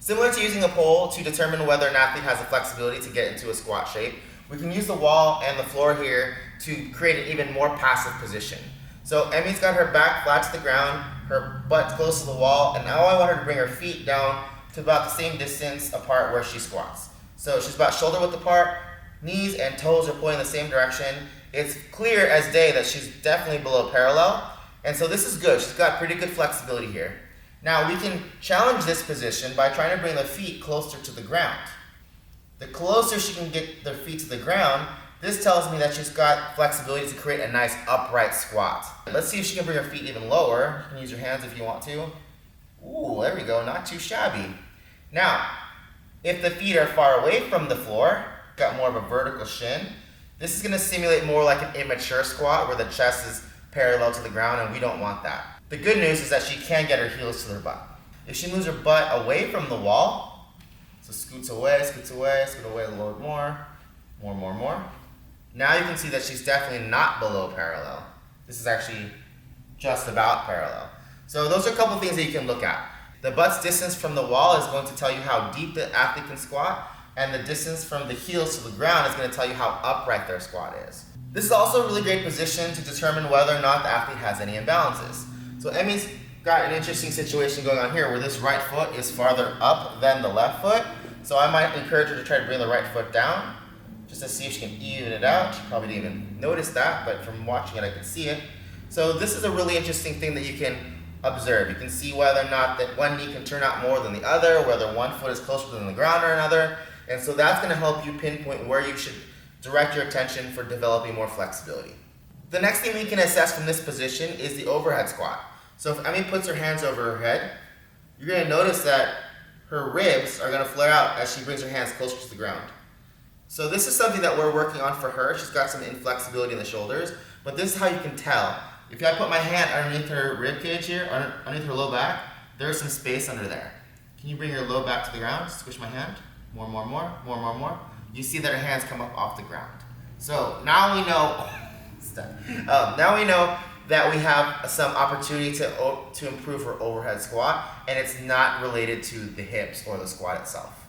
Similar to using a pole to determine whether an athlete has the flexibility to get into a squat shape, we can use the wall and the floor here to create an even more passive position. So Emmy's got her back flat to the ground, her butt close to the wall, and now I want her to bring her feet down to about the same distance apart where she squats. So she's about shoulder width apart, knees and toes are pointing the same direction. It's clear as day that she's definitely below parallel, and so this is good. She's got pretty good flexibility here. Now we can challenge this position by trying to bring the feet closer to the ground. The closer she can get their feet to the ground, this tells me that she's got flexibility to create a nice upright squat. Let's see if she can bring her feet even lower. You can use your hands if you want to. Ooh, there we go, not too shabby. Now, if the feet are far away from the floor, got more of a vertical shin, this is going to simulate more like an immature squat where the chest is parallel to the ground, and we don't want that. The good news is that she can get her heels to her butt. If she moves her butt away from the wall, so scoots away, scoot away a little bit more. Now you can see that she's definitely not below parallel. This is actually just about parallel. So those are a couple things that you can look at. The butt's distance from the wall is going to tell you how deep the athlete can squat, and the distance from the heels to the ground is going to tell you how upright their squat is. This is also a really great position to determine whether or not the athlete has any imbalances. So Emmy's got an interesting situation going on here where this right foot is farther up than the left foot. So I might encourage her to try to bring the right foot down just to see if she can even it out. She probably didn't even notice that, but from watching it I can see it. So this is a really interesting thing that you can observe. You can see whether or not that one knee can turn out more than the other, whether one foot is closer than the ground or another. And so that's going to help you pinpoint where you should direct your attention for developing more flexibility. The next thing we can assess from this position is the overhead squat. So if Emmy puts her hands over her head, you're going to notice that her ribs are going to flare out as she brings her hands closer to the ground. So this is something that we're working on for her. She's got some inflexibility in the shoulders, but this is how you can tell. If I put my hand underneath her rib cage here, underneath her low back, there's some space under there. Can you bring your low back to the ground? Squish my hand. More. You see that her hands come up off the ground. So now we know, now we know that we have some opportunity to improve her overhead squat, and it's not related to the hips or the squat itself.